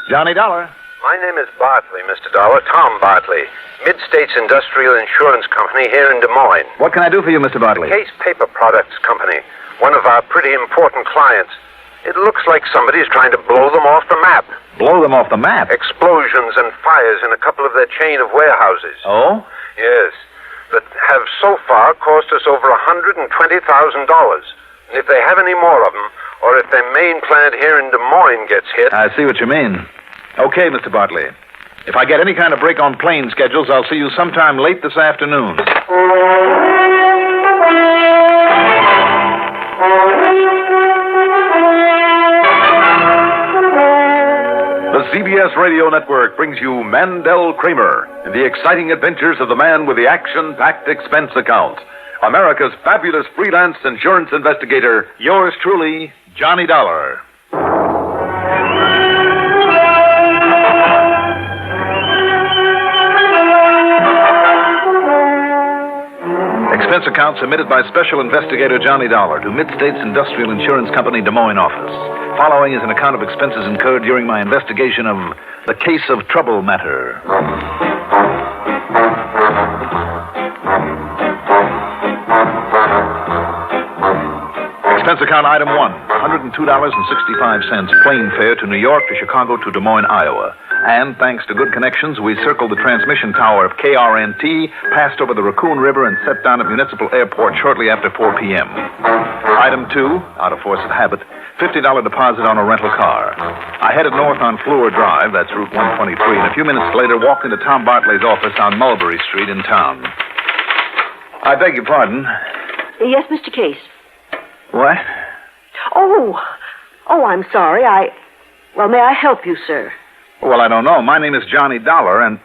Johnny Dollar. My name is Bartley, Mr. Dollar. Tom Bartley. Mid-States Industrial Insurance Company here in Des Moines. What can I do for you, Mr. Bartley? Case Paper Products Company. One of our pretty important clients. It looks like somebody's trying to blow them off the map. Blow them off the map? Explosions and fires in a couple of their chain of warehouses. Oh? Yes. That have so far cost us over $120,000. And if they have any more of them, or if their main plant here in Des Moines gets hit... I see what you mean. Okay, Mr. Bartley. If I get any kind of break on plane schedules, I'll see you sometime late this afternoon. The CBS Radio Network brings you Mandel Kramer and the exciting adventures of the man with the action-packed expense account. America's fabulous freelance insurance investigator, Yours truly, Johnny Dollar. Expense account submitted by Special Investigator Johnny Dollar to Mid-States Industrial Insurance Company, Des Moines office. Following is an account of expenses incurred during my investigation of the case of trouble matter. Expense account item 1, $102.65 plane fare to New York to Chicago to Des Moines, Iowa. And thanks to good connections, we circled the transmission tower of KRNT, passed over the Raccoon River, and set down at Municipal Airport shortly after 4 p.m. Item 2, out of force of habit, $50 deposit on a rental car. I headed north on Fleur Drive, that's Route 123, and a few minutes later walked into Tom Bartley's office on Mulberry Street in town. I beg your pardon. Yes, Mr. Case. What? Oh, I'm sorry. Well, may I help you, sir? Well, I don't know. My name is Johnny Dollar, and...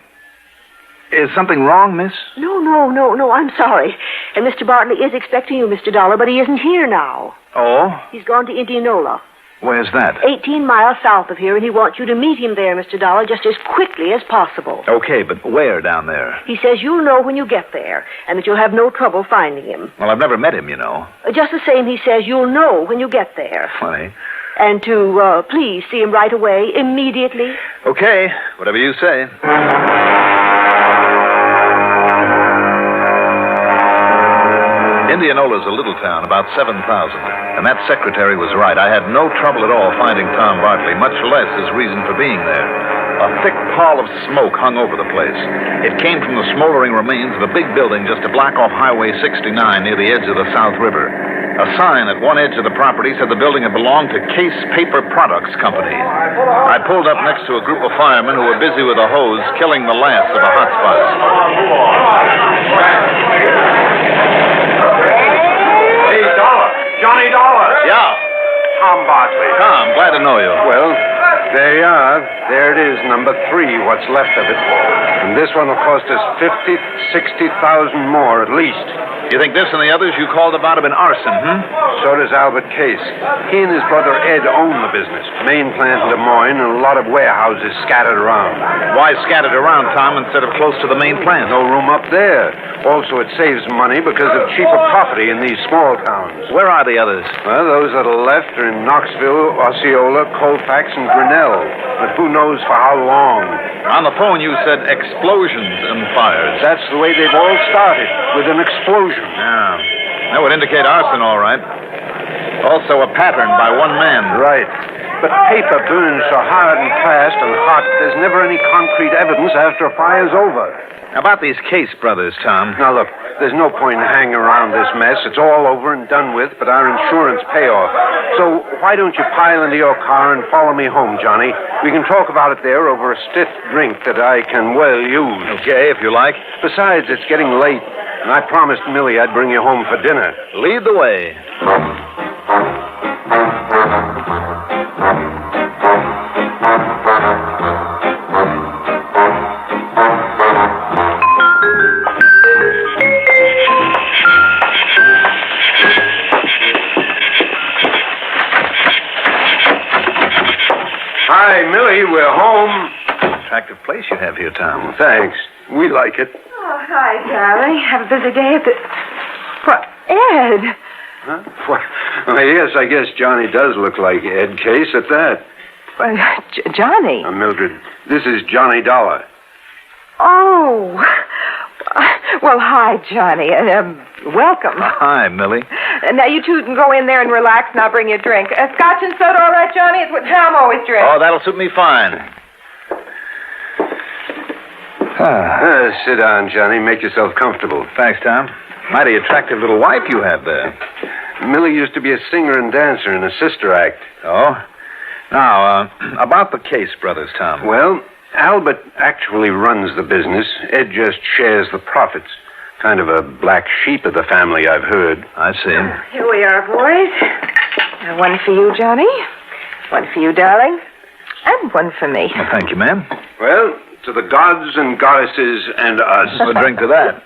Is something wrong, miss? No, I'm sorry. And Mr. Bartley is expecting you, Mr. Dollar, but he isn't here now. Oh? He's gone to Indianola. Where's that? 18 miles south of here, and he wants you to meet him there, Mr. Dollar, just as quickly as possible. Okay, but where down there? He says you'll know when you get there, and that you'll have no trouble finding him. Well, I've never met him, you know. Just the same, he says you'll know when you get there. Funny. And to, please see him right away, immediately. Okay, whatever you say. Indianola's a little town, about 7,000. And that secretary was right. I had no trouble at all finding Tom Bartley, much less his reason for being there. A thick pall of smoke hung over the place. It came from the smoldering remains of a big building just a block off Highway 69 near the edge of the South River. A sign at one edge of the property said the building had belonged to Case Paper Products Company. I pulled up next to a group of firemen who were busy with a hose killing the last of the hot spots. Hey, Dollar. Johnny Dollar. Yeah. Tom Bartley. Tom, glad to know you. Well, there you are. There it is, number 3, what's left of it. And this one will cost us $50,000, $60,000 more at least. You think this and the others you called about have been arson, So does Albert Case. He and his brother Ed own the business. Main plant in Des Moines and a lot of warehouses scattered around. Why scattered around, Tom, instead of close to the main plant? No room up there. Also, it saves money because of cheaper property in these small towns. Where are the others? Well, those that are left are in Knoxville, Osceola, Colfax, and Grinnell. But who knows for how long? On the phone, you said explosions and fires. That's the way they've all started, with an explosion. Yeah. That would indicate arson, all right. Also a pattern by one man. Right. But paper burns so hard and fast and hot, there's never any concrete evidence after a fire's over. About these Case brothers, Tom. Now, look, there's no point in hanging around this mess. It's all over and done with, but our insurance payoff. So why don't you pile into your car and follow me home, Johnny? We can talk about it there over a stiff drink that I can well use. Okay, if you like. Besides, it's getting late, and I promised Millie I'd bring you home for dinner. Lead the way. Hi, Millie, we're home. Attractive place you have here, Tom. Thanks. We like it. Oh, hi, darling. Have a busy day at the... What, Ed? Huh? Well, yes, I guess Johnny does look like Ed Case at that. Johnny. Mildred, this is Johnny Dollar. Oh. Well, hi, Johnny. Welcome. Hi, Millie. Now, you two can go in there and relax, and I'll bring you a drink. Scotch and soda, all right, Johnny? It's what Tom always drinks. Oh, that'll suit me fine. Sit down, Johnny. Make yourself comfortable. Thanks, Tom. Mighty attractive little wife you have there. Millie used to be a singer and dancer in a sister act. Oh? Now, about the case, brothers, Tom. Well, Albert actually runs the business. Ed just shares the profits. Kind of a black sheep of the family, I've heard. I see. Here we are, boys. One for you, Johnny. One for you, darling. And one for me. Well, thank you, ma'am. Well, to the gods and goddesses and us. A drink to that.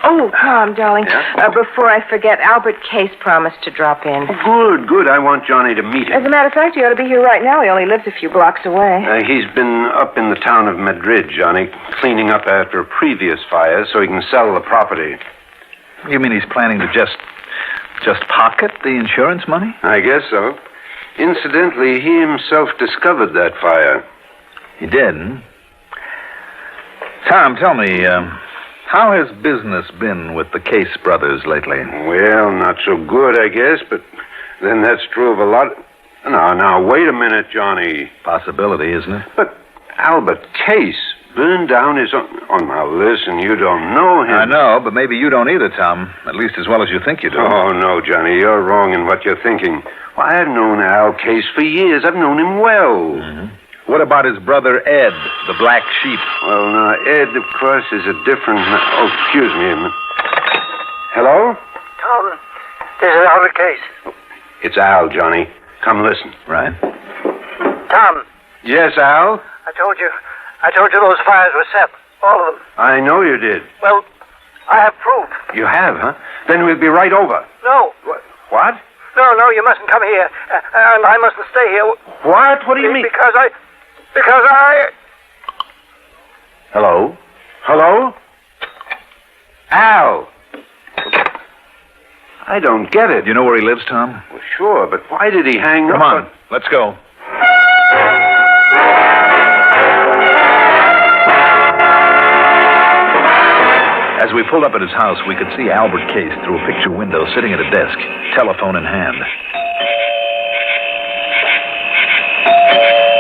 Oh, Tom, darling. Yeah? Before I forget, Albert Case promised to drop in. Good. I want Johnny to meet As him. a matter of fact, he ought to be here right now. He only lives a few blocks away. He's been up in the town of Madrid, Johnny, cleaning up after a previous fire so he can sell the property. You mean he's planning to just pocket the insurance money? I guess so. Incidentally, he himself discovered that fire. He did, hmm? Tom, tell me, how has business been with the Case brothers lately? Well, not so good, I guess, but then that's true of a lot. Now, wait a minute, Johnny. Possibility, isn't it? But Albert Case burned down his own... Oh, now, listen, you don't know him. I know, but maybe you don't either, Tom. At least as well as you think you do. Oh, no, Johnny, you're wrong in what you're thinking. Why, I've known Al Case for years. I've known him well. Mm-hmm. What about his brother Ed, the black sheep? Well, now, Ed, of course, is a different... Oh, excuse me a minute. Hello? Tom, this is Albert Case. It's Al, Johnny. Come listen. Right. Tom, Yes, Al? I told you those fires were set. All of them. I know you did. Well, I have proof. You have, huh? Then we'll be right over. No. What? No, you mustn't come here. And I mustn't stay here. What? What do you mean? Because I... Hello? Hello? Al! I don't get it. Do you know where he lives, Tom? Well, sure, but why did he hang Come up? on, let's go. As we pulled up at his house, we could see Albert Case through a picture window, sitting at a desk, telephone in hand.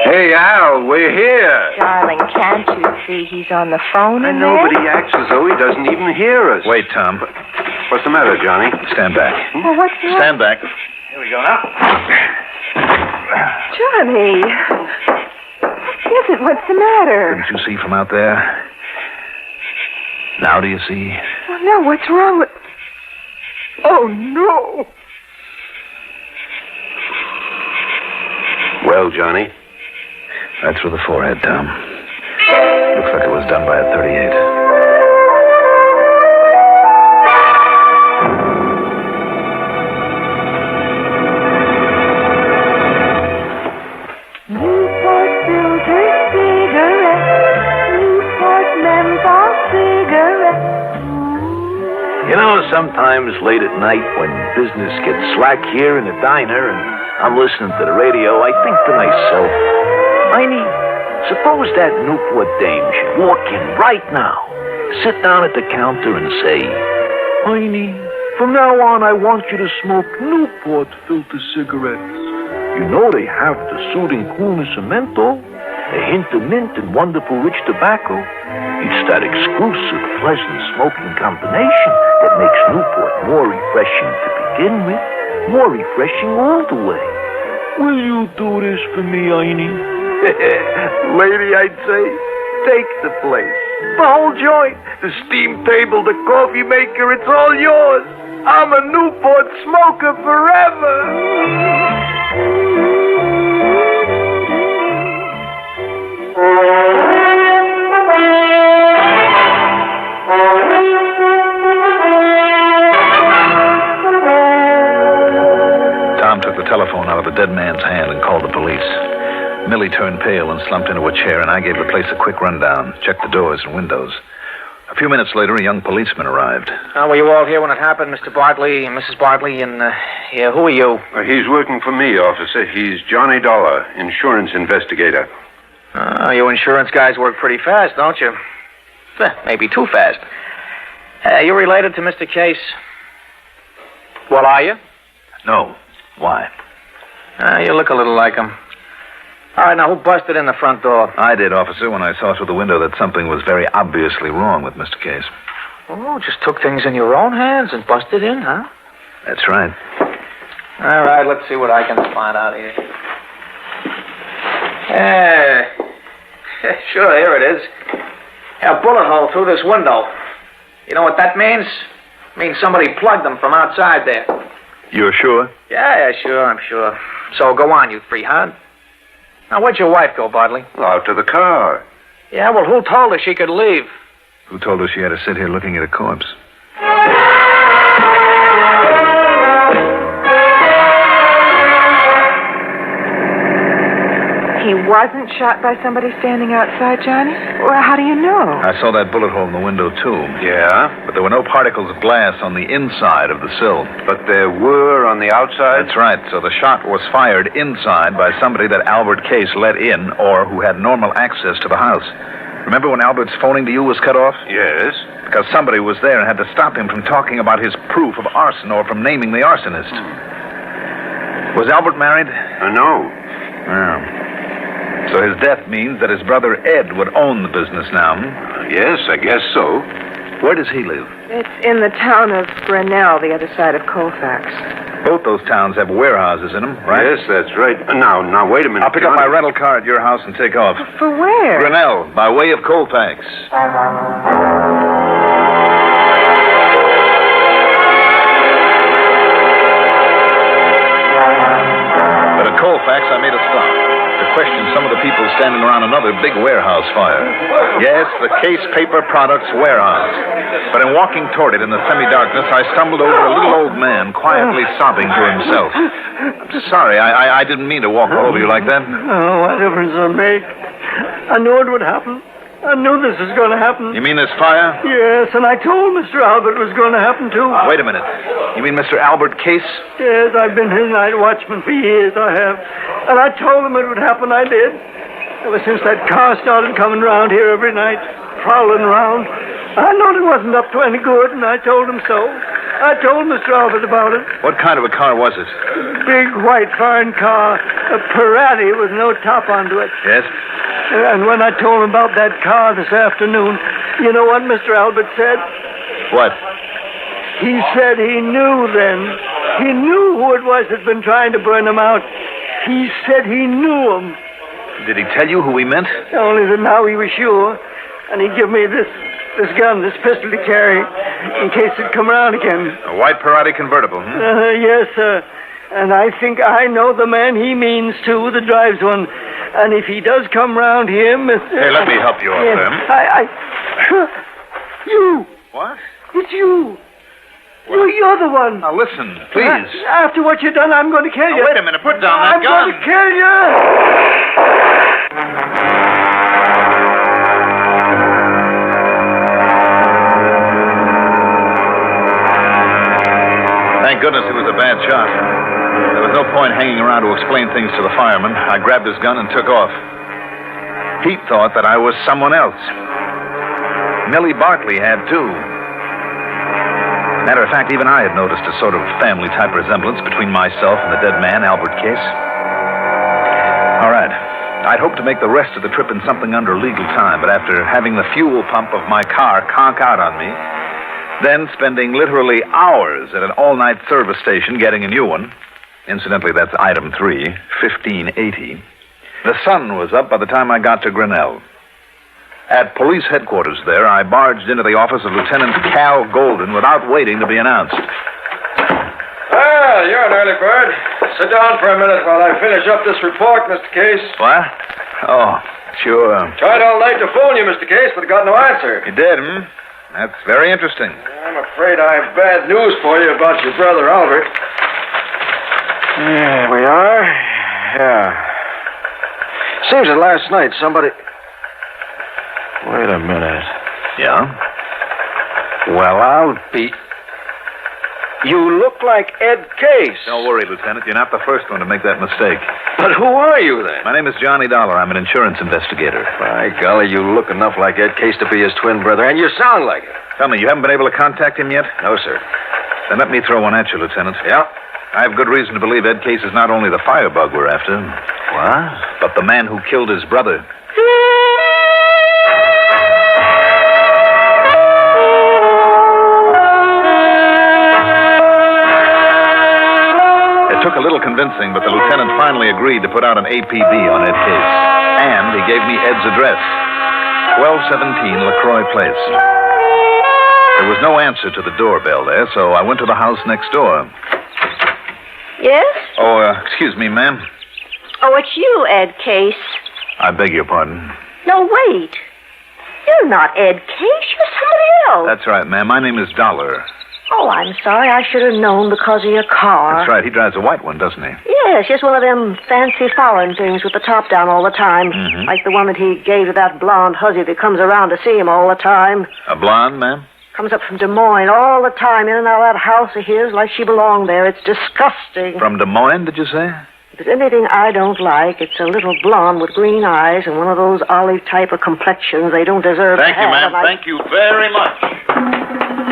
Hey, Al, we're here. Darling, can't you see he's on the phone I in know, there? but he acts as though he doesn't even hear us. Wait, Tom. What's the matter, Johnny? Stand back. Well, what's wrong? Stand back. Here we go now. Johnny. What is it? What's the matter? Couldn't you see from out there? Now do you see? Oh, no, what's wrong with... Oh, no. Well, Johnny? That's for the forehead, Tom. Looks like it was done by a .38. Newport filter cigarette. Newport menthol cigarette. You know, sometimes late at night when business gets slack here in the diner and I'm listening to the radio, I think to myself, Miney, suppose that Newport dame should walk in right now, sit down at the counter and say, Miney, from now on I want you to smoke Newport filter cigarettes. You know they have the soothing coolness of menthol, a hint of mint and wonderful rich tobacco. It's that exclusive, pleasant smoking combination that makes Newport more refreshing to begin with, more refreshing all the way. Will you do this for me, Einie? Lady, I'd say, take the place. The whole joint, the steam table, the coffee maker, it's all yours. I'm a Newport smoker forever. Tom took the telephone out of the dead man's hand and called the police. Millie turned pale and slumped into a chair, and I gave the place a quick rundown, checked the doors and windows. A few minutes later, a young policeman arrived. Were you all here when it happened, Mr. Bartley and Mrs. Bartley? And, who are you? He's working for me, officer. He's Johnny Dollar, insurance investigator. You insurance guys work pretty fast, don't you? Maybe too fast. You related to Mr. Case? Well, are you? No. Why? You look a little like him. All right, now, who busted in the front door? I did, officer, when I saw through the window that something was very obviously wrong with Mr. Case. Oh, just took things in your own hands and busted in, huh? That's right. All right, let's see what I can find out here. Sure, here it is. A bullet hole through this window. You know what that means? It means somebody plugged them from outside there. You're sure? Yeah, sure, I'm sure. So go on, you three-hard. Now, where'd your wife go, Bartley? Out to the car. Yeah, well, who told her she could leave? Who told her she had to sit here looking at a corpse? He wasn't shot by somebody standing outside, Johnny? Well, how do you know? I saw that bullet hole in the window, too. Yeah? But there were no particles of glass on the inside of the sill. But there were on the outside? That's right. So the shot was fired inside by somebody that Albert Case let in or who had normal access to the house. Remember when Albert's phoning to you was cut off? Yes. Because somebody was there and had to stop him from talking about his proof of arson or from naming the arsonist. Was Albert married? No. Oh. So his death means that his brother Ed would own the business now. Yes, I guess so. Where does he live? It's in the town of Grinnell, the other side of Colfax. Both those towns have warehouses in them, right? Yes, that's right. Now, wait a minute. I'll pick up my rental car at your house and take off. For where? Grinnell, by way of Colfax. But at Colfax, I made a stop to question some of the people standing around another big warehouse fire. Yes, the Case Paper Products warehouse. But in walking toward it in the semi-darkness, I stumbled over a little old man quietly sobbing to himself. I'm sorry, I didn't mean to walk all over you like that. Oh, what difference does it make? I knew it would happen. I knew this was going to happen. You mean this fire? Yes, and I told Mr. Albert it was going to happen, too. Wait a minute. You mean Mr. Albert Case? Yes, I've been his night watchman for years, I have. And I told him it would happen, I did. Ever since that car started coming round here every night, prowling around, I knowed it wasn't up to any good, and I told him so. I told Mr. Albert about it. What kind of a car was it? Big, white, foreign car. A Parati with no top onto it. Yes? And when I told him about that car this afternoon, you know what Mr. Albert said? What? He said he knew then. He knew who it was that'd been trying to burn him out. He said he knew him. Did he tell you who he meant? Only that now he was sure. And he give me this gun, this pistol to carry, in case it come around again. A white Parati convertible, Yes, sir. And I think I know the man he means, too, that drives one. And if he does come round here, Mr. Hey, let me help you up, Yes, Sam. You. What? It's you. You're the one. Now, listen, please. After what you've done, I'm going to kill you. Now, wait a minute. Put down that I'm gun. going to kill you. Thank goodness it was a bad shot. There was no point hanging around to explain things to the fireman. I grabbed his gun and took off. Pete thought that I was someone else. Millie Bartley had, too. Matter of fact, even I had noticed a sort of family-type resemblance between myself and the dead man, Albert Case. All right. I'd hoped to make the rest of the trip in something under legal time, but after having the fuel pump of my car conk out on me, then spending literally hours at an all-night service station getting a new one, incidentally, that's item 3, 1580, the sun was up by the time I got to Grinnell. At police headquarters there, I barged into the office of Lieutenant Cal Golden without waiting to be announced. Well, you're an early bird. Sit down for a minute while I finish up this report, Mr. Case. What? Oh, sure. Tried all night to phone you, Mr. Case, but got no answer. You did, That's very interesting. I'm afraid I have bad news for you about your brother, Albert. Here we are. Yeah. Seems that last night somebody... Wait a minute. Yeah? Well, I'll be... You look like Ed Case. Don't worry, Lieutenant. You're not the first one to make that mistake. But who are you, then? My name is Johnny Dollar. I'm an insurance investigator. By golly, you look enough like Ed Case to be his twin brother, and you sound like it. Tell me, you haven't been able to contact him yet? No, sir. Then let me throw one at you, Lieutenant. Yeah? I have good reason to believe Ed Case is not only the firebug we're after, What? but the man who killed his brother. It took a little convincing, but the lieutenant finally agreed to put out an APB on Ed Case. And he gave me Ed's address, 1217 LaCroix Place. There was no answer to the doorbell there, so I went to the house next door. Yes? Oh, excuse me, ma'am. Oh, it's you, Ed Case. I beg your pardon. No, wait. You're not Ed Case. You're somebody else. That's right, ma'am. My name is Dollar. Oh, I'm sorry. I should have known because of your car. That's right. He drives a white one, doesn't he? Yes, just one of them fancy foreign things with the top down all the time. Mhm. Like the one that he gave to that blonde hussy that comes around to see him all the time. A blonde, ma'am? Comes up from Des Moines all the time, in and out of that house of his like she belonged there. It's disgusting. From Des Moines, did you say? If there's anything I don't like, it's a little blonde with green eyes and one of those olive type of complexions they don't deserve Thank to you, have. ma'am. Thank you very much.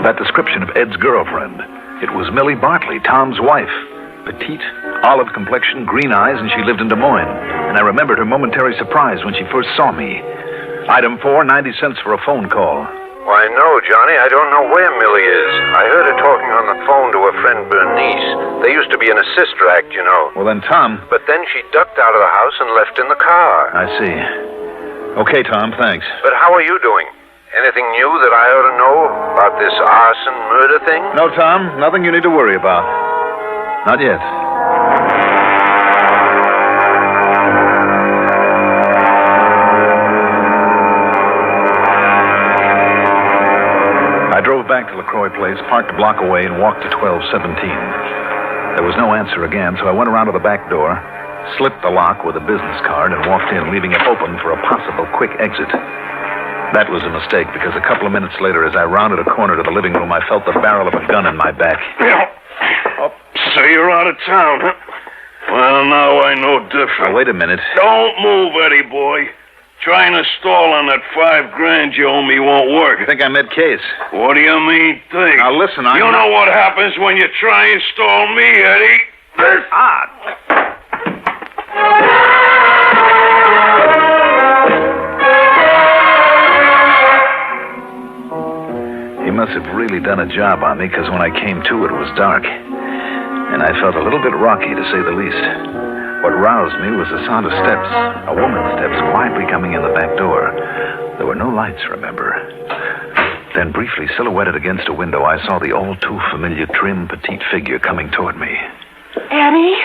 That description of Ed's girlfriend. It was Millie Bartley, Tom's wife. Petite, olive complexion, green eyes, and she lived in Des Moines. And I remembered her momentary surprise when she first saw me. Item 4, 90 cents for a phone call. Why, no, Johnny. I don't know where Millie is. I heard her talking on the phone to her friend Bernice. They used to be in a sister act, you know. Well, then, Tom... But then she ducked out of the house and left in the car. I see. Okay, Tom, thanks. But how are you doing? Anything new that I ought to know about this arson murder thing? No, Tom, nothing you need to worry about. Not yet. I drove back to LaCroix Place, parked a block away, and walked to 1217. There was no answer again, so I went around to the back door, slipped the lock with a business card, and walked in, leaving it open for a possible quick exit. That was a mistake, because a couple of minutes later, as I rounded a corner to the living room, I felt the barrel of a gun in my back. Oh, so you're out of town, huh? Well, now I know different. Now, wait a minute. Don't move, Eddie boy. Trying to stall on that $5,000 you owe me won't work. You think I'm Ed Case? What do you mean, think? Now, listen, You know what happens when you try and stall me, Eddie? He must have really done a job on me, because when I came to, it was dark. And I felt a little bit rocky, to say the least. What roused me was the sound of steps, a woman's steps quietly coming in the back door. There were no lights, remember. Then, briefly silhouetted against a window, I saw the all-too-familiar trim, petite figure coming toward me. Eddie?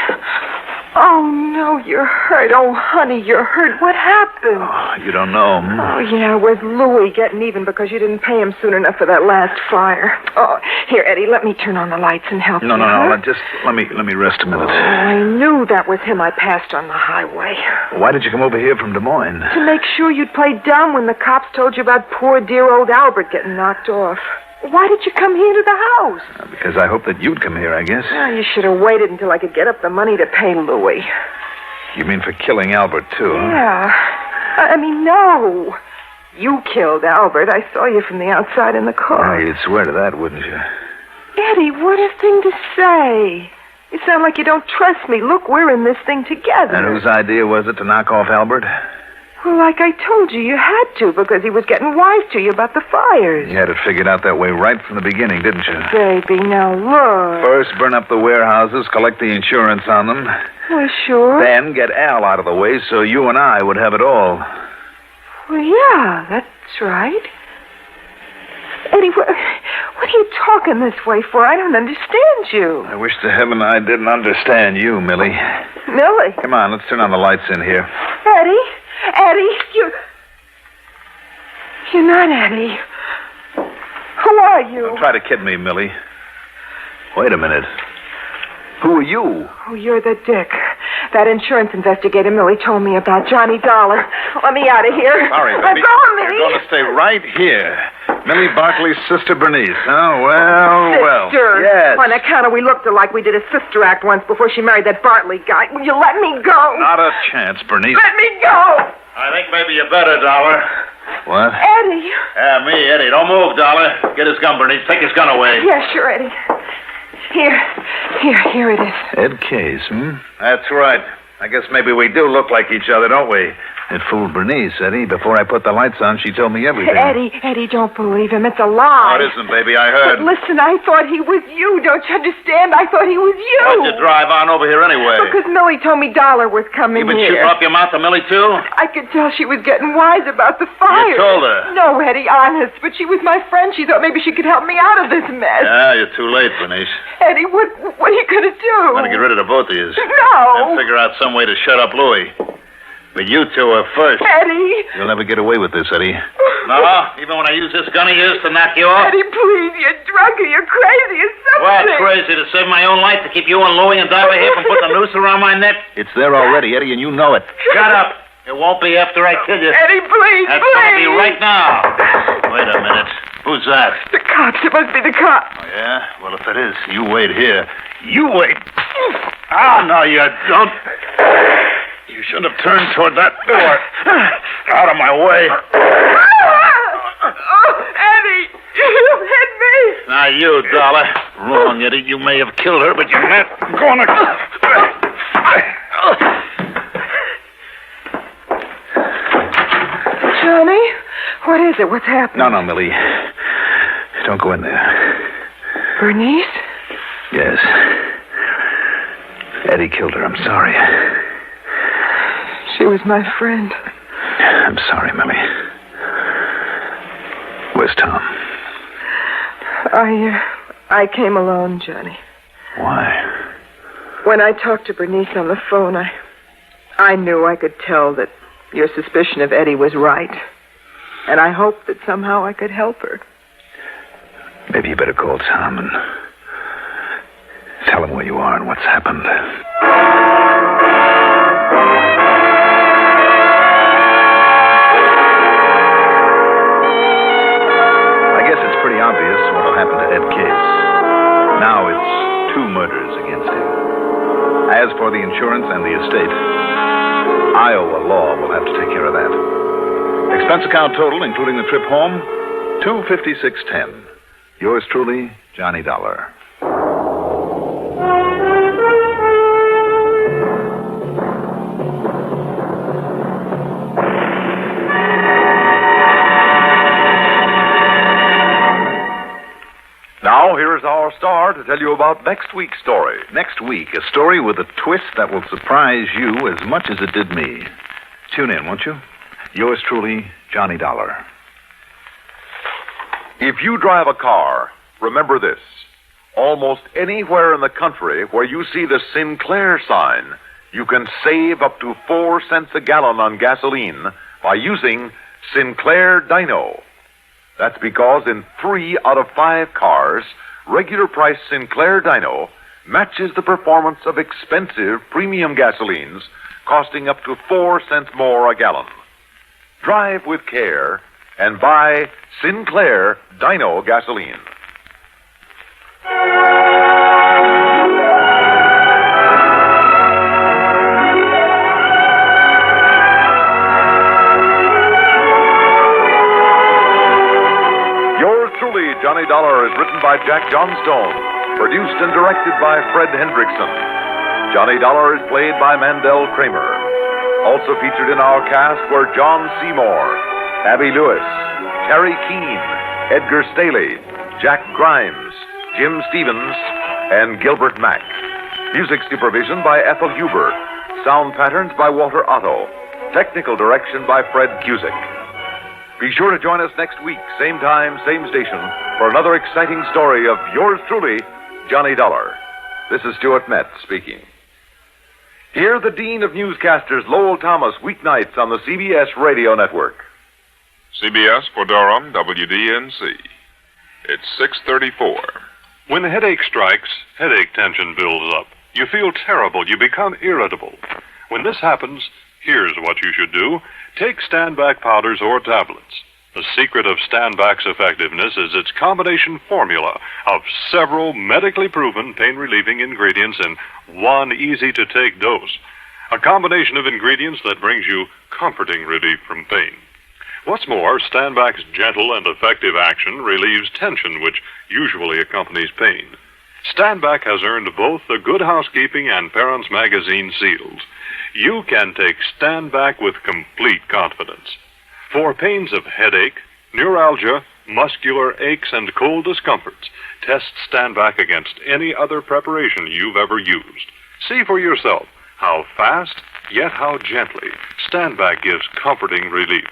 Oh, no, you're hurt. Oh, honey, you're hurt. What happened? Oh, you don't know. Oh, yeah, with Louie getting even because you didn't pay him soon enough for that last fire. Oh, here, Eddie, let me turn on the lights and help No, you. just let me rest a minute. Oh, I knew that was him I passed on the highway. Why did you come over here from Des Moines? To make sure you'd play dumb when the cops told you about poor dear old Albert getting knocked off. Why did you come here to the house? Because I hoped that you'd come here, I guess. Oh, you should have waited until I could get up the money to pay Louie. You mean for killing Albert, too? Huh? Yeah. I mean, no. You killed Albert. I saw you from the outside in the car. Yeah, you'd swear to that, wouldn't you? Eddie, what a thing to say. You sound like you don't trust me. Look, we're in this thing together. And whose idea was it to knock off Albert? Well, like I told you had to, because he was getting wise to you about the fires. You had it figured out that way right from the beginning, didn't you? Baby, now look. First, burn up the warehouses, collect the insurance on them. Well, sure. Then get Al out of the way so you and I would have it all. Well, yeah, that's right. Eddie, what are you talking this way for? I don't understand you. I wish to heaven I didn't understand you, Millie. Millie? Come on, let's turn on the lights in here. Eddie, you're not Eddie. Who are you? Don't try to kid me, Millie. Wait a minute. Who are you? Oh, you're the dick. That insurance investigator Millie told me about, Johnny Dollar. Let me out of here. Sorry, I'm baby. going, Millie. You're going to stay right here. Millie Barkley's sister Bernice. Oh, well. Sister. Yes. On account of we looked alike, we did a sister act once before she married that Bartley guy. Will you let me go? Not a chance, Bernice. Let me go! I think maybe you better, Dollar. What? Eddie. Yeah, me, Eddie. Don't move, Dollar. Get his gun, Bernice. Take his gun away. Yeah, sure, Eddie. Here it is. Ed Case, That's right. I guess maybe we do look like each other, don't we? It fooled Bernice, Eddie. Before I put the lights on, she told me everything. Eddie, don't believe him. It's a lie. No, it isn't, baby. I heard. But listen, I thought he was you. Don't you understand? I thought he was you. Why'd you drive on over here anyway? Because Millie told me Dollar was coming You been here. shooting up your mouth to Millie, too? I could tell she was getting wise about the fire. You told her. No, Eddie, honest. But she was my friend. She thought maybe she could help me out of this mess. Yeah, you're too late, Bernice. Eddie, what are you going to do? I'm going to get rid of the both of you. No. And figure out some way to shut up Louie. But you two are first. Eddie. You'll never get away with this, Eddie. No, even when I use this gun of yours to knock you off? Eddie, please, you're drunk or you're crazy or something. What, crazy? To save my own life, to keep you and Louie and Dollar here from putting a noose around my neck? It's there already, Eddie, and you know it. Shut up. It won't be after I kill you. Eddie, please, That's please. going to be right now. Wait a minute. Who's that? The cops. It must be the cops. Oh, yeah? Well, if it is, you wait here. You wait. Ah, no, you don't. You should have turned toward that door. Out of my way. Oh, Eddie, you hit me. Now, you, Dollar. Wrong, Eddie. You may have killed her, but you're not going to... Johnny, what is it? What's happening? No, Millie. Don't go in there. Bernice? Yes. Eddie killed her. I'm sorry. She was my friend. I'm sorry, Millie. Where's Tom? I came alone, Johnny. Why? When I talked to Bernice on the phone, I knew I could tell that your suspicion of Eddie was right. And I hoped that somehow I could help her. Maybe you better call Tom and tell him where you are and what's happened. I guess it's pretty obvious what'll happen to Ed Case. Now it's 2 murders against him. As for the insurance and the estate, Iowa law will have to take care of that. Expense account total, including the trip home, $256.10. Yours truly, Johnny Dollar. Now, here is our star to tell you about next week's story. Next week, a story with a twist that will surprise you as much as it did me. Tune in, won't you? Yours truly, Johnny Dollar. If you drive a car, remember this. Almost anywhere in the country where you see the Sinclair sign, you can save up to 4 cents a gallon on gasoline by using Sinclair Dyno. That's because in 3 out of 5 cars, regular price Sinclair Dyno matches the performance of expensive premium gasolines costing up to 4 cents more a gallon. Drive with care and buy Sinclair Dyno gasoline. Yours truly, Johnny Dollar, is written by Jack Johnstone, produced and directed by Fred Hendrickson. Johnny Dollar is played by Mandel Kramer. Also featured in our cast were John Seymour, Abby Lewis, Terry Keane, Edgar Staley, Jack Grimes, Jim Stevens, and Gilbert Mack. Music supervision by Ethel Huber. Sound patterns by Walter Otto. Technical direction by Fred Cusick. Be sure to join us next week, same time, same station, for another exciting story of yours truly, Johnny Dollar. This is Stuart Metz speaking. Hear the Dean of Newscasters, Lowell Thomas, weeknights on the CBS Radio Network. CBS for Durham, WDNC. It's 6:34. When the headache strikes, headache tension builds up. You feel terrible. You become irritable. When this happens, here's what you should do. Take Standback powders or tablets. The secret of Standback's effectiveness is its combination formula of several medically proven pain-relieving ingredients in one easy-to-take dose. A combination of ingredients that brings you comforting relief from pain. What's more, Standback's gentle and effective action relieves tension, which usually accompanies pain. Standback has earned both the Good Housekeeping and Parents Magazine seals. You can take Standback with complete confidence. For pains of headache, neuralgia, muscular aches, and cold discomforts, test Standback against any other preparation you've ever used. See for yourself how fast, yet how gently, Standback gives comforting relief.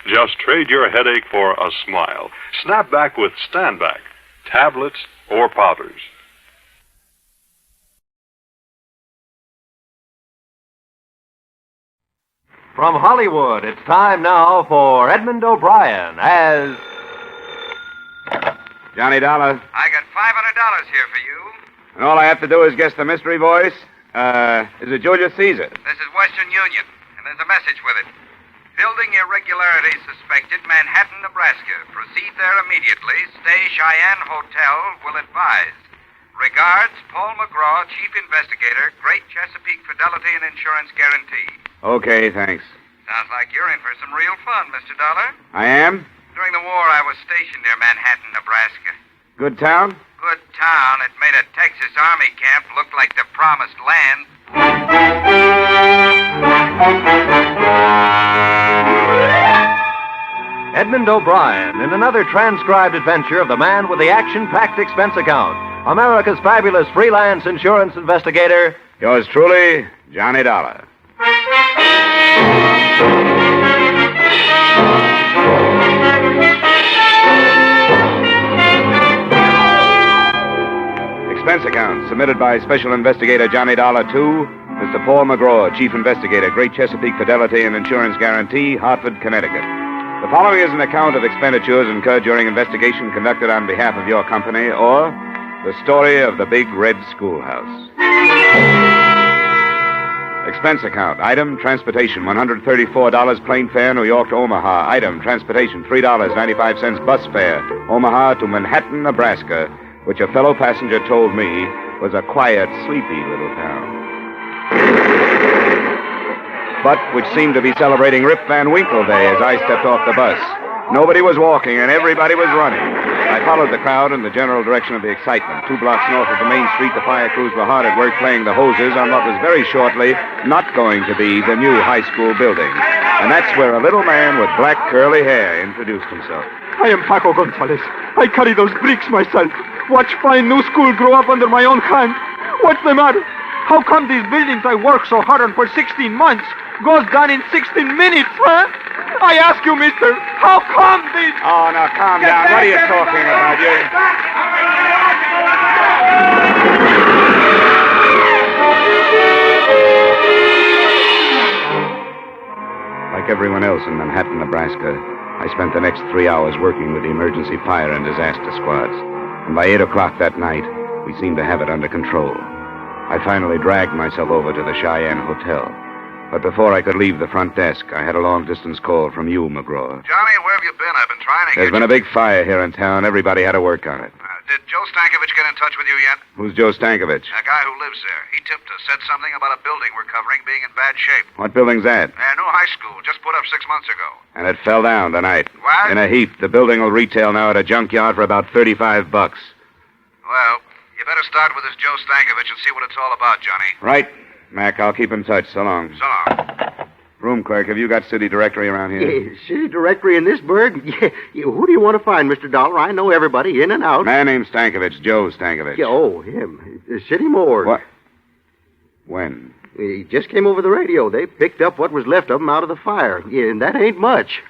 Just trade your headache for a smile. Snap back with Standback, tablets or powders. From Hollywood, it's time now for Edmund O'Brien as... Johnny Dollar. I got $500 here for you. And all I have to do is guess the mystery voice. Is it Julius Caesar? This is Western Union, and there's a message with it. Building irregularities suspected, Manhattan, Nebraska. Proceed there immediately. Stay Cheyenne Hotel. Will advise. Regards, Paul McGraw, Chief Investigator, Great Chesapeake Fidelity and Insurance Guarantee. Okay, thanks. Sounds like you're in for some real fun, Mr. Dollar. I am? During the war, I was stationed near Manhattan, Nebraska. Good town? Good town. It made a Texas Army camp look like the promised land. Edmund O'Brien in another transcribed adventure of the man with the action-packed expense account. America's fabulous freelance insurance investigator. Yours truly, Johnny Dollar. Expense account submitted by Special Investigator Johnny Dollar to Mr. Paul McGraw, Chief Investigator, Great Chesapeake Fidelity and Insurance Guarantee, Hartford, Connecticut. The following is an account of expenditures incurred during investigation conducted on behalf of your company, or the story of the Big Red Schoolhouse. Expense account. Item, transportation, $134 plane fare, New York to Omaha. Item, transportation, $3.95 bus fare, Omaha to Manhattan, Nebraska, which a fellow passenger told me was a quiet, sleepy little town. But which seemed to be celebrating Rip Van Winkle Day as I stepped off the bus. Nobody was walking and everybody was running. I followed the crowd in the general direction of the excitement. 2 blocks north of the main street, the fire crews were hard at work playing the hoses on what was very shortly not going to be the new high school building. And that's where a little man with black curly hair introduced himself. I am Paco Gonzalez. I carry those bricks myself. Watch fine new school grow up under my own hand. What's the matter? How come these buildings I worked so hard on for 16 months goes down in 16 minutes, huh? I ask you, mister, how come these... Oh, now, calm down. What are you talking about, you? Like everyone else in Manhattan, Nebraska, I spent the next 3 hours working with the emergency fire and disaster squads. And by 8 o'clock that night, we seemed to have it under control. I finally dragged myself over to the Cheyenne Hotel. But before I could leave the front desk, I had a long-distance call from you, McGraw. Johnny, where have you been? I've been trying to There's been a big fire here in town. Everybody had to work on it. Did Joe Stankovich get in touch with you yet? Who's Joe Stankovich? A guy who lives there. He tipped us, said something about a building we're covering being in bad shape. What building's that? A new high school, just put up 6 months ago. And it fell down tonight. What? In a heap. The building will retail now at a junkyard for about $35. Well, you better start with this Joe Stankovich and see what it's all about, Johnny. Right. Mac, I'll keep in touch. So long. So long. Room clerk, have you got city directory around here? Yeah, city directory in this burg? Yeah. Who do you want to find, Mr. Dollar? I know everybody in and out. Man named Stankovich, Joe Stankovich. Yeah, oh, him. The city morgue. What? When? He just came over the radio. They picked up what was left of him out of the fire. Yeah, and that ain't much.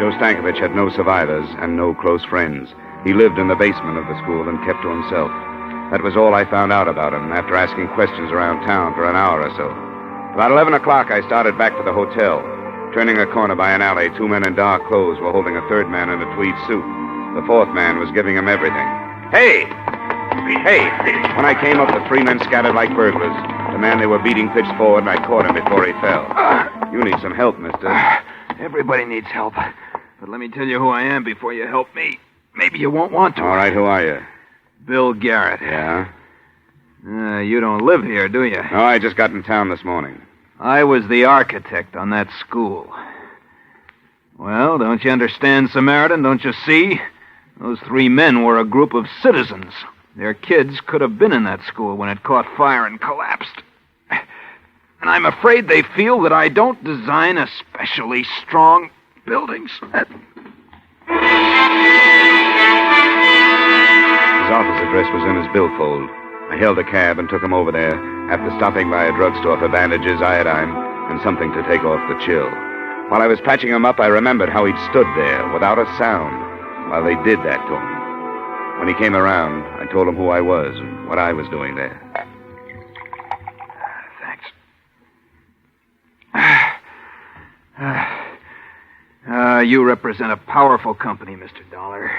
Joe Stankovich had no survivors and no close friends. He lived in the basement of the school and kept to himself. That was all I found out about him after asking questions around town for an hour or so. About 11 o'clock, I started back to the hotel. Turning a corner by an alley, 2 men in dark clothes were holding a third man in a tweed suit. The fourth man was giving him everything. Hey! Hey! When I came up, the three men scattered like burglars. The man they were beating pitched forward, and I caught him before he fell. You need some help, mister. Everybody needs help. But let me tell you who I am before you help me. Maybe you won't want to. All right, who are you? Bill Garrett. Yeah? You don't live here, do you? No, I just got in town this morning. I was the architect on that school. Well, don't you understand, Samaritan? Don't you see? Those three men were a group of citizens. Their kids could have been in that school when it caught fire and collapsed. And I'm afraid they feel that I don't design especially strong buildings. His office address was in his billfold. I hailed a cab and took him over there, after stopping by a drugstore for bandages, iodine, and something to take off the chill. While I was patching him up, I remembered how he'd stood there without a sound while they did that to him. When he came around, I told him who I was and what I was doing there. You represent a powerful company, Mr. Dollar.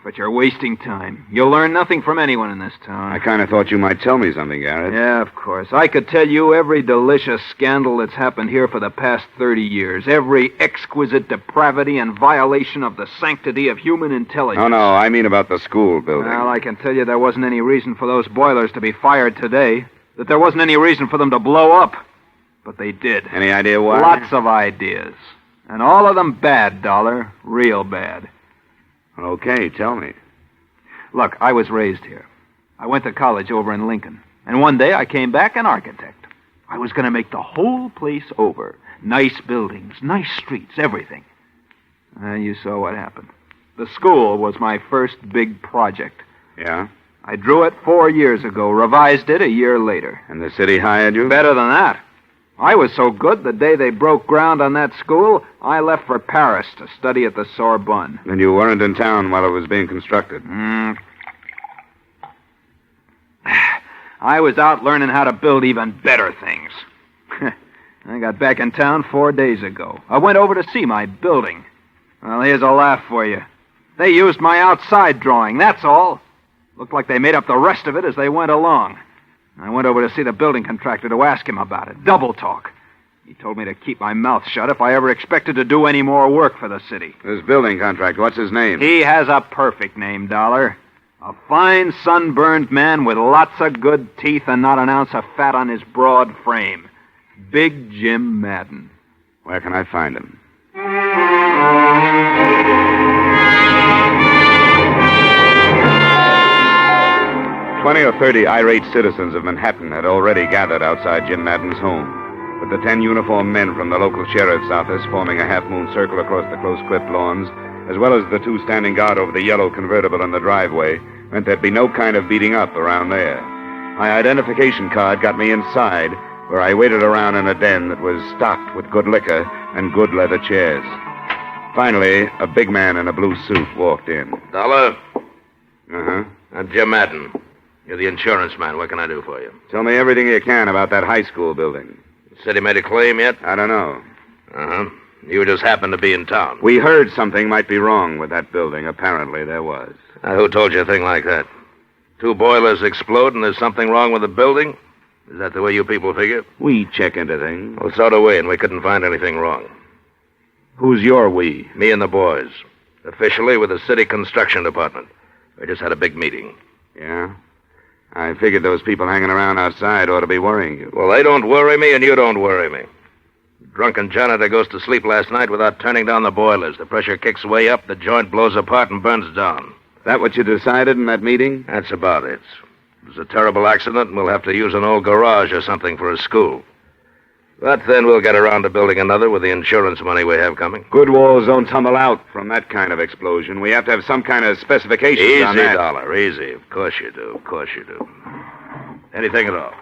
But you're wasting time. You'll learn nothing from anyone in this town. I kind of thought you might tell me something, Garrett. Yeah, of course. I could tell you every delicious scandal that's happened here for the past 30 years. Every exquisite depravity and violation of the sanctity of human intelligence. Oh, no, I mean about the school building. Well, I can tell you there wasn't any reason for those boilers to be fired today. That there wasn't any reason for them to blow up. But they did. Any idea why? Lots of ideas. And all of them bad, Dollar. Real bad. Okay, tell me. Look, I was raised here. I went to college over in Lincoln. And one day I came back an architect. I was going to make the whole place over. Nice buildings, nice streets, everything. You saw what happened. The school was my first big project. Yeah? I drew it 4 years ago, revised it a year later. And the city hired you? Better than that. I was so good, the day they broke ground on that school, I left for Paris to study at the Sorbonne. And you weren't in town while it was being constructed? I was out learning how to build even better things. I got back in town 4 days ago. I went over to see my building. Well, here's a laugh for you. They used my outside drawing, that's all. Looked like they made up the rest of it as they went along. I went over to see the building contractor to ask him about it. Double talk. He told me to keep my mouth shut if I ever expected to do any more work for the city. This building contractor, what's his name? He has a perfect name, Dollar. A fine, sunburned man with lots of good teeth and not an ounce of fat on his broad frame. Big Jim Madden. Where can I find him? 20 or 30 irate citizens of Manhattan had already gathered outside Jim Madden's home, with the 10 uniformed men from the local sheriff's office forming a half-moon circle across the close-clipped lawns, as well as the 2 standing guard over the yellow convertible in the driveway, meant there'd be no kind of beating up around there. My identification card got me inside, where I waited around in a den that was stocked with good liquor and good leather chairs. Finally, a big man in a blue suit walked in. Dollar? Uh-huh. I'm Jim Madden. You're the insurance man. What can I do for you? Tell me everything you can about that high school building. The city made a claim yet? I don't know. Uh-huh. You just happened to be in town. We heard something might be wrong with that building. Apparently there was. Who told you a thing like that? 2 boilers explode and there's something wrong with the building? Is that the way you people figure? We check into things. Well, so do we, and we couldn't find anything wrong. Who's your we? Me and the boys. Officially with the city construction department. We just had a big meeting. Yeah? I figured those people hanging around outside ought to be worrying you. Well, they don't worry me, and you don't worry me. Drunken janitor goes to sleep last night without turning down the boilers. The pressure kicks way up, the joint blows apart and burns down. That what you decided in that meeting? That's about it. It was a terrible accident, and we'll have to use an old garage or something for a school. But then we'll get around to building another with the insurance money we have coming. Good walls don't tumble out from that kind of explosion. We have to have some kind of specifications on that. Easy, Dollar, easy. Of course you do, of course you do. Anything at all.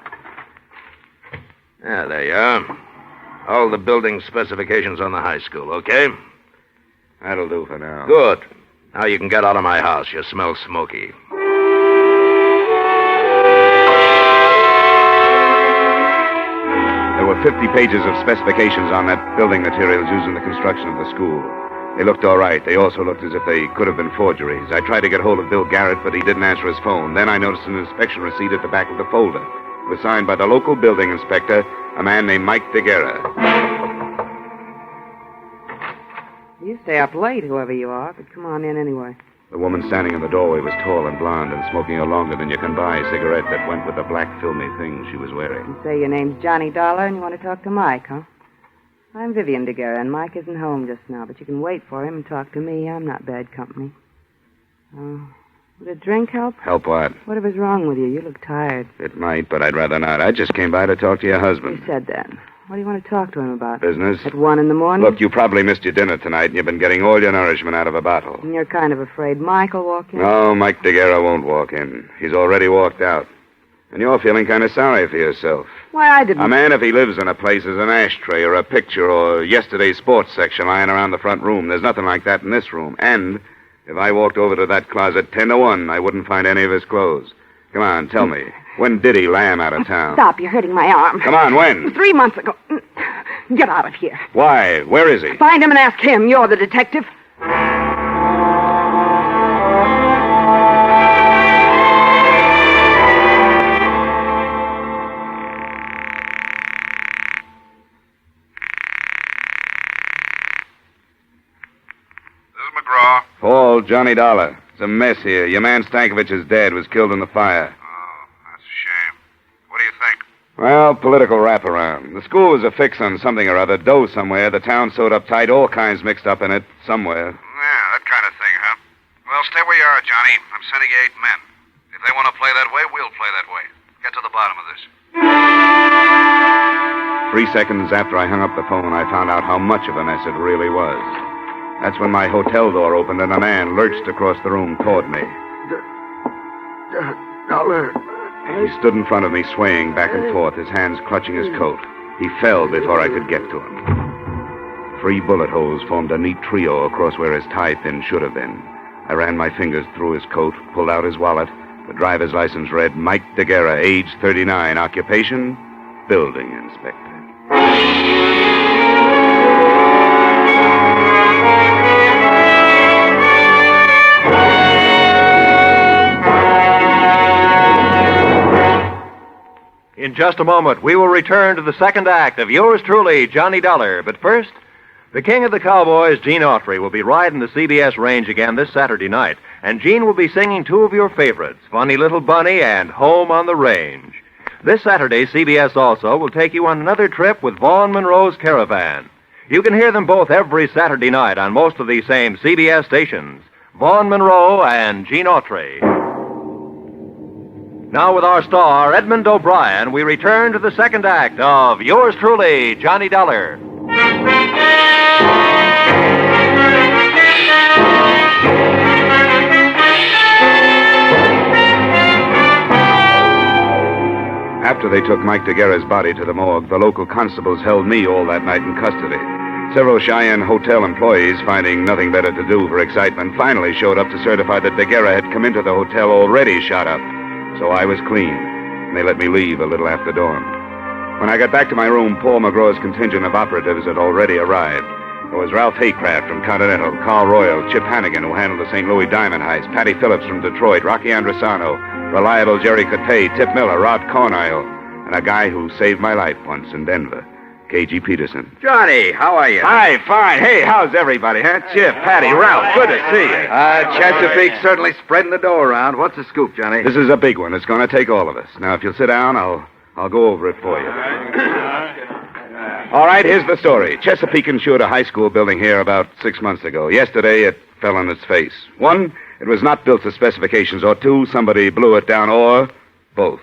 Yeah, there you are. All the building specifications on the high school, okay? That'll do for now. Good. Now you can get out of my house. You smell smoky. There were 50 pages of specifications on that building materials used in the construction of the school. They looked all right. They also looked as if they could have been forgeries. I tried to get hold of Bill Garrett, but he didn't answer his phone. Then I noticed an inspection receipt at the back of the folder. It was signed by the local building inspector, a man named Mike DeGuerra. You stay up late, whoever you are, but come on in anyway. The woman standing in the doorway was tall and blonde and smoking a longer than you can buy cigarette that went with the black filmy thing she was wearing. You say your name's Johnny Dollar and you want to talk to Mike, huh? I'm Vivian DeGuerra, and Mike isn't home just now, but you can wait for him and talk to me. I'm not bad company. Would a drink help? Help what? Whatever's wrong with you. You look tired. It might, but I'd rather not. I just came by to talk to your husband. You said that. What do you want to talk to him about? Business. At 1 in the morning? Look, you probably missed your dinner tonight, and you've been getting all your nourishment out of a bottle. And you're kind of afraid Mike will walk in? No, Mike DeGuerra won't walk in. He's already walked out. And you're feeling kind of sorry for yourself. Why, I didn't... A man, if he lives in a place, is an ashtray or a picture or yesterday's sports section lying around the front room. There's nothing like that in this room. And if I walked over to that closet 10 to 1, I wouldn't find any of his clothes. Come on, tell me. When did he lamb out of town? Stop, you're hurting my arm. Come on, when? 3 months ago. Get out of here. Why? Where is he? Find him and ask him. You're the detective. Paul, Johnny Dollar. It's a mess here. Your man Stankovich's dad was killed in the fire. That's a shame. What do you think? Well, political wraparound. The school was a fix on something or other, dough somewhere, the town sewed up tight, all kinds mixed up in it, somewhere. Yeah, that kind of thing, huh? Well, stay where you are, Johnny. I'm sending you 8 men. If they want to play that way, we'll play that way. Get to the bottom of this. 3 seconds after I hung up the phone, I found out how much of a mess it really was. That's when my hotel door opened and a man lurched across the room toward me. Dollar. He stood in front of me, swaying back and forth, his hands clutching his coat. He fell before I could get to him. 3 bullet holes formed a neat trio across where his tie pin should have been. I ran my fingers through his coat, pulled out his wallet. The driver's license read Mike DeGuerra, age 39, occupation, building inspector. In just a moment, we will return to the second act of yours truly, Johnny Dollar. But first, the king of the cowboys, Gene Autry, will be riding the CBS range again this Saturday night. And Gene will be singing 2 of your favorites, Funny Little Bunny and Home on the Range. This Saturday, CBS also will take you on another trip with Vaughn Monroe's Caravan. You can hear them both every Saturday night on most of these same CBS stations. Vaughn Monroe and Gene Autry. Now, with our star, Edmund O'Brien, we return to the second act of yours truly, Johnny Dollar. After they took Mike DeGuerra's body to the morgue, the local constables held me all that night in custody. Several Cheyenne hotel employees, finding nothing better to do for excitement, finally showed up to certify that DeGuerra had come into the hotel already shot up. So I was clean, and they let me leave a little after dawn. When I got back to my room, Paul McGraw's contingent of operatives had already arrived. There was Ralph Haycraft from Continental, Carl Royal, Chip Hannigan, who handled the St. Louis diamond heist, Patty Phillips from Detroit, Rocky Andresano, reliable Jerry Cotte, Tip Miller, Rod Cornile, and a guy who saved my life once in Denver, K.G. Peterson. Johnny, how are you? Hi, fine. Hey, how's everybody, huh? Chip, Patty, Ralph, good to see you. Chesapeake certainly spreading the dough around. What's the scoop, Johnny? This is a big one. It's going to take all of us. Now, if you'll sit down, I'll go over it for you. All right, here's the story. Chesapeake insured a high school building here about 6 months ago. Yesterday, it fell on its face. 1, it was not built to specifications, or 2, somebody blew it down, or both.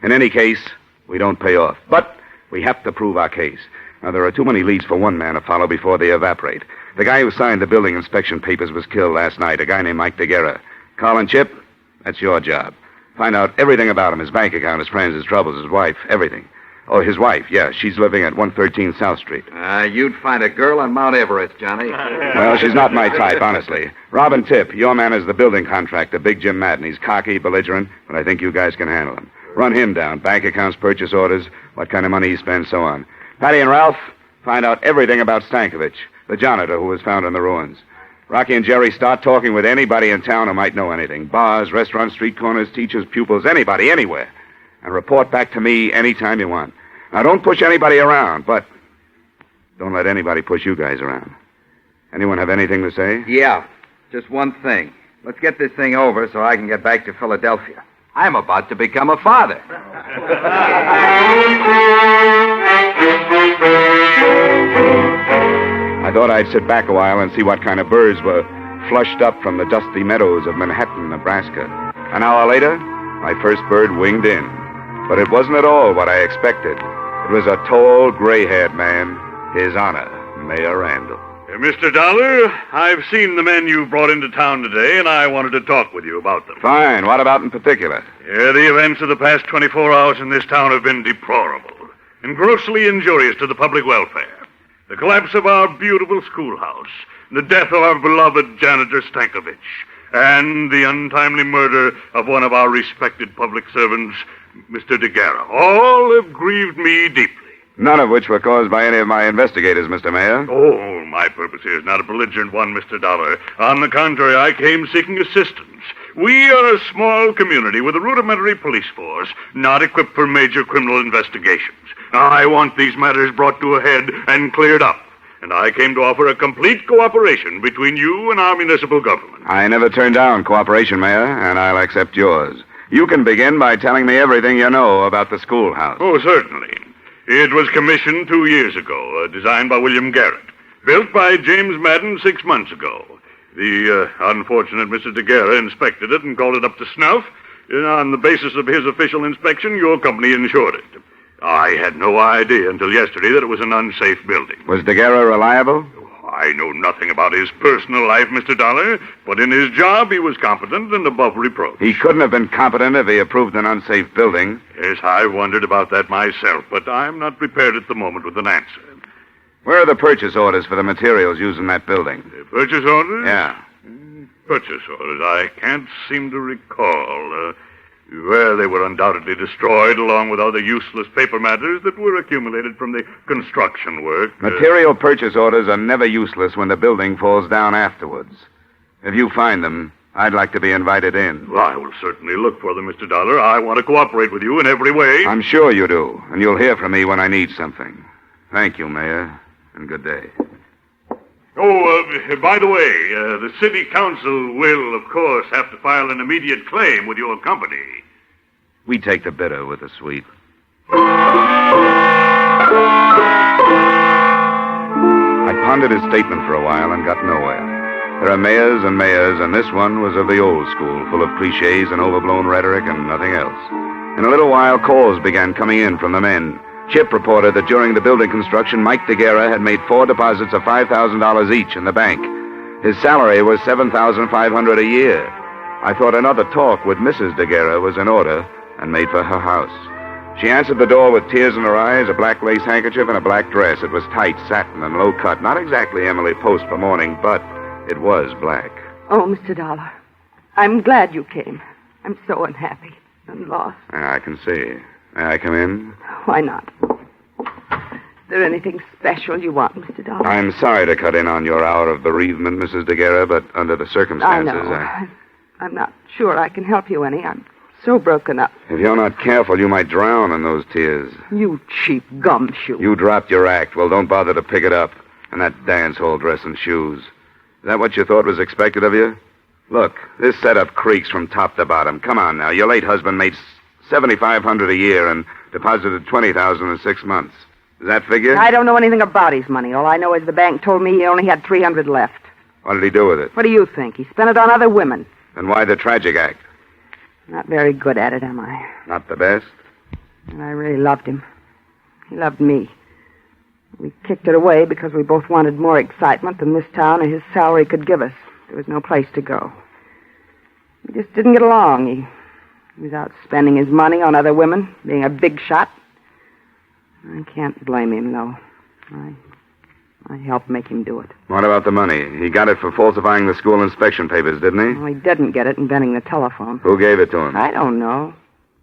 In any case, we don't pay off. But we have to prove our case. Now, there are too many leads for one man to follow before they evaporate. The guy who signed the building inspection papers was killed last night, a guy named Mike DeGuerra. Carl and Chip, that's your job. Find out everything about him, his bank account, his friends, his troubles, his wife, everything. Oh, his wife, yeah, she's living at 113 South Street. You'd find a girl on Mount Everest, Johnny. Well, she's not my type, honestly. Rob and Tip, your man is the building contractor, Big Jim Madden. He's cocky, belligerent, but I think you guys can handle him. Run him down. Bank accounts, purchase orders, what kind of money he spends, so on. Patty and Ralph, find out everything about Stankovich. The janitor who was found in the ruins. Rocky and Jerry, start talking with anybody in town who might know anything. Bars, restaurants, street corners, teachers, pupils, anybody, anywhere. And report back to me anytime you want. Now, don't push anybody around, but don't let anybody push you guys around. Anyone have anything to say? Yeah, just one thing. Let's get this thing over so I can get back to Philadelphia. I'm about to become a father. I thought I'd sit back a while and see what kind of birds were flushed up from the dusty meadows of Manhattan, Nebraska. An hour later, my first bird winged in. But it wasn't at all what I expected. It was a tall, gray-haired man, His Honor, Mayor Randall. Mr. Dollar, I've seen the men you brought into town today, and I wanted to talk with you about them. Fine. What about in particular? The events of the past 24 hours in this town have been deplorable and grossly injurious to the public welfare. The collapse of our beautiful schoolhouse, the death of our beloved janitor Stankovich, and the untimely murder of one of our respected public servants, Mr. DeGuerra. All have grieved me deeply. None of which were caused by any of my investigators, Mr. Mayor. Oh, my purpose here is not a belligerent one, Mr. Dollar. On the contrary, I came seeking assistance. We are a small community with a rudimentary police force, not equipped for major criminal investigations. I want these matters brought to a head and cleared up. And I came to offer a complete cooperation between you and our municipal government. I never turned down cooperation, Mayor, and I'll accept yours. You can begin by telling me everything you know about the schoolhouse. Oh, certainly. It was commissioned 2 years ago, designed by William Garrett. Built by James Madden 6 months ago. The unfortunate Mr. DeGuerra inspected it and called it up to snuff. On the basis of his official inspection, your company insured it. I had no idea until yesterday that it was an unsafe building. Was DeGuerra reliable? I know nothing about his personal life, Mr. Dollar, but in his job he was competent and above reproach. He couldn't have been competent if he approved an unsafe building. Yes, I wondered about that myself, but I'm not prepared at the moment with an answer. Where are the purchase orders for the materials used in that building? Purchase orders? Yeah. Purchase orders. I can't seem to recall. Well, they were undoubtedly destroyed along with other useless paper matters that were accumulated from the construction work. Material purchase orders are never useless when the building falls down afterwards. If you find them, I'd like to be invited in. Well, I will certainly look for them, Mr. Dollar. I want to cooperate with you in every way. I'm sure you do, and you'll hear from me when I need something. Thank you, Mayor, and good day. Oh, by the way, the city council will, of course, have to file an immediate claim with your company. We take the bitter with the sweet. I pondered his statement for a while and got nowhere. There are mayors and mayors, and this one was of the old school, full of cliches and overblown rhetoric and nothing else. In a little while, calls began coming in from the men. Chip reported that during the building construction, Mike DeGuerra had made 4 deposits of $5,000 each in the bank. His salary was $7,500 a year. I thought another talk with Mrs. DeGuerra was in order and made for her house. She answered the door with tears in her eyes, a black lace handkerchief, and a black dress. It was tight, satin, and low cut. Not exactly Emily Post for mourning, but it was black. Oh, Mr. Dollar, I'm glad you came. I'm so unhappy and lost. I can see. May I come in? Why not? Is there anything special you want, Mr. Dollar? I'm sorry to cut in on your hour of bereavement, Mrs. DeGuerra, but under the circumstances, I know. I'm not sure I can help you any. I'm so broken up. If you're not careful, you might drown in those tears. You cheap gumshoe. You dropped your act. Well, don't bother to pick it up. And that dance hall dress and shoes. Is that what you thought was expected of you? Look, this setup creaks from top to bottom. Come on now. Your late husband made $7,500 a year and deposited $20,000 in 6 months. Does that figure? I don't know anything about his money. All I know is the bank told me he only had $300 left. What did he do with it? What do you think? He spent it on other women. And why the tragic act? Not very good at it, am I? Not the best? I really loved him. He loved me. We kicked it away because we both wanted more excitement than this town or his salary could give us. There was no place to go. We just didn't get along. He was out spending his money on other women, being a big shot. I can't blame him, though. I helped make him do it. What about the money? He got it for falsifying the school inspection papers, didn't he? Well, he didn't get it inventing the telephone. Who gave it to him? I don't know.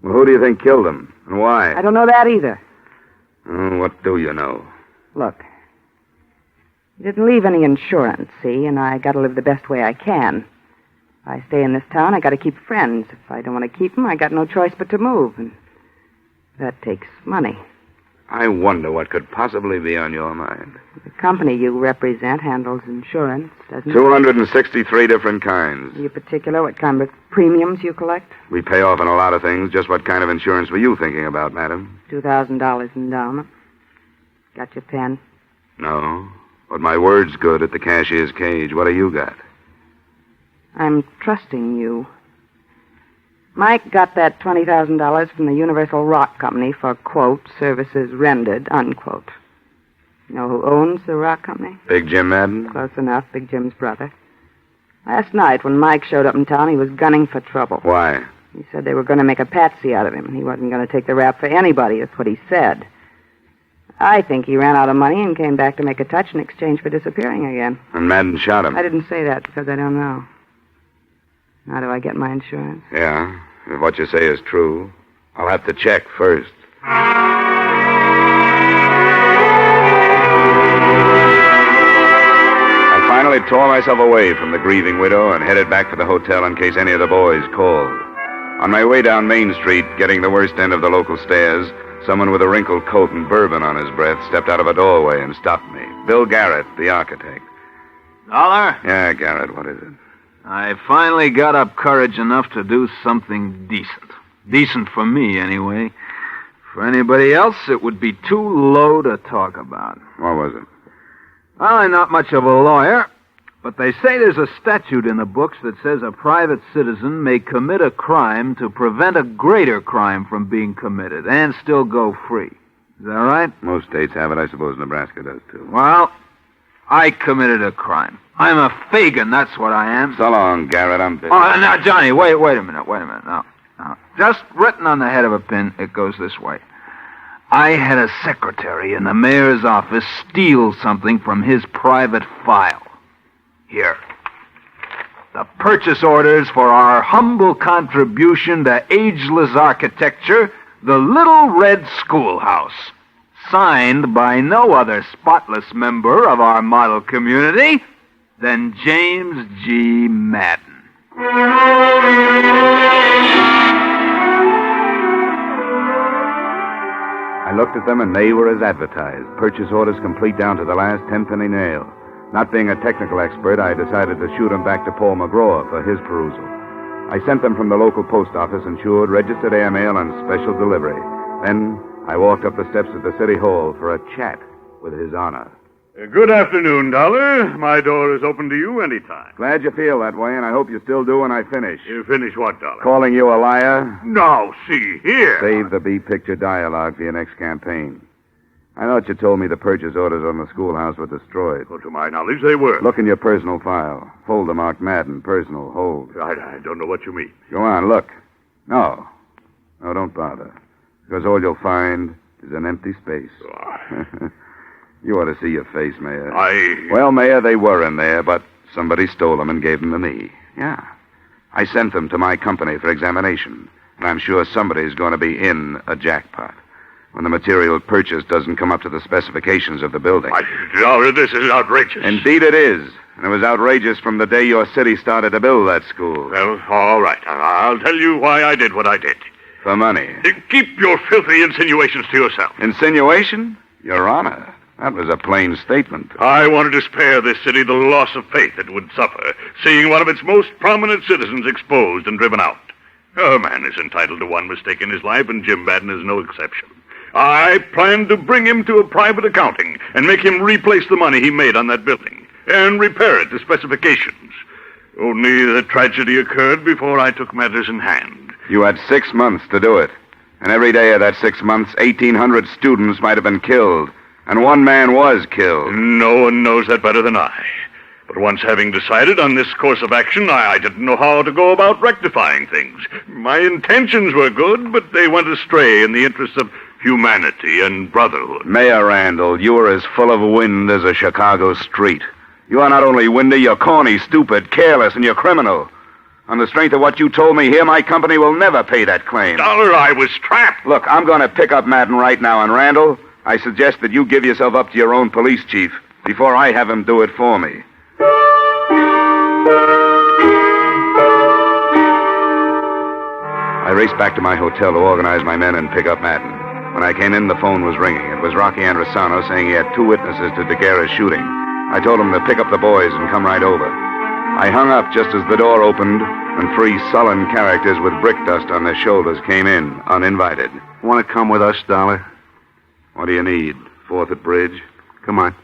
Well, who do you think killed him? And why? I don't know that either. What do you know? Look. He didn't leave any insurance, see, and I got to live the best way I can. If I stay in this town, I got to keep friends. If I don't want to keep them, I got no choice but to move, and that takes money. I wonder what could possibly be on your mind. The company you represent handles insurance, doesn't it? 263 different kinds. Are you particular what kind of premiums you collect? We pay off on a lot of things. Just what kind of insurance were you thinking about, madam? $2,000 endowment. Got your pen? No. But my word's good at the cashier's cage. What do you got? I'm trusting you. Mike got that $20,000 from the Universal Rock Company for, quote, services rendered, unquote. You know who owns the rock company? Big Jim Madden? Close enough, Big Jim's brother. Last night, when Mike showed up in town, he was gunning for trouble. Why? He said they were going to make a patsy out of him. He wasn't going to take the rap for anybody, that's what he said. I think he ran out of money and came back to make a touch in exchange for disappearing again. And Madden shot him? I didn't say that because I don't know. How do I get my insurance? Yeah, if what you say is true. I'll have to check first. I finally tore myself away from the grieving widow and headed back for the hotel in case any of the boys called. On my way down Main Street, getting the worst end of the local stairs, someone with a wrinkled coat and bourbon on his breath stepped out of a doorway and stopped me. Bill Garrett, the architect. Dollar? Yeah, Garrett, what is it? I finally got up courage enough to do something decent. Decent for me, anyway. For anybody else, it would be too low to talk about. What was it? Well, I'm not much of a lawyer, but they say there's a statute in the books that says a private citizen may commit a crime to prevent a greater crime from being committed and still go free. Is that right? Most states have it. I suppose Nebraska does, too. Well, I committed a crime. I'm a Fagin, that's what I am. So long, Garrett. I'm busy. Oh, now, Johnny, wait a minute. Now, just written on the head of a pin, it goes this way. I had a secretary in the mayor's office steal something from his private file. Here. The purchase orders for our humble contribution to ageless architecture, the Little Red Schoolhouse. Signed by no other spotless member of our model community than James G. Madden. I looked at them, and they were as advertised. Purchase orders complete down to the last 10-penny nail. Not being a technical expert, I decided to shoot them back to Paul McGraw for his perusal. I sent them from the local post office, insured, registered airmail, and special delivery. Then I walked up the steps of the city hall for a chat with His Honor. Good afternoon, Dollar. My door is open to you anytime. Glad you feel that way, and I hope you still do when I finish. You finish what, Dollar? Calling you a liar? No, see here. Save the B-picture dialogue for your next campaign. I thought you told me the purchase orders on the schoolhouse were destroyed. Well, to my knowledge, they were. Look in your personal file. Folder marked Madden, personal, hold. I don't know what you mean. Go on, look. No, don't bother. Because all you'll find is an empty space. You ought to see your face, Mayor. Well, Mayor, they were in there, but somebody stole them and gave them to me. Yeah. I sent them to my company for examination, and I'm sure somebody's going to be in a jackpot when the material purchased doesn't come up to the specifications of the building. Dollar, this is outrageous. Indeed it is. And it was outrageous from the day your city started to build that school. Well, all right. I'll tell you why I did what I did. For money. Keep your filthy insinuations to yourself. Insinuation? Your Honor, that was a plain statement. I wanted to spare this city the loss of faith it would suffer, seeing one of its most prominent citizens exposed and driven out. A man is entitled to one mistake in his life, and Jim Madden is no exception. I planned to bring him to a private accounting and make him replace the money he made on that building and repair it to specifications. Only the tragedy occurred before I took matters in hand. You had 6 months to do it. And every day of that 6 months, 1,800 students might have been killed. And one man was killed. No one knows that better than I. But once having decided on this course of action, I didn't know how to go about rectifying things. My intentions were good, but they went astray in the interests of humanity and brotherhood. Mayor Randall, you are as full of wind as a Chicago street. You are not only windy, you're corny, stupid, careless, and you're criminal. On the strength of what you told me here, my company will never pay that claim. Dollar, I was trapped. Look, I'm going to pick up Madden right now, and Randall, I suggest that you give yourself up to your own police chief. before I have him do it for me. I raced back to my hotel to organize my men and pick up Madden. When I came in, the phone was ringing. It was Rocky Androsano saying he had 2 witnesses to DeGuerra's shooting. I told him to pick up the boys and come right over. I hung up just as the door opened, and 3 sullen characters with brick dust on their shoulders came in, uninvited. Want to come with us, Dollar? What do you need? 4th at Bridge? Come on.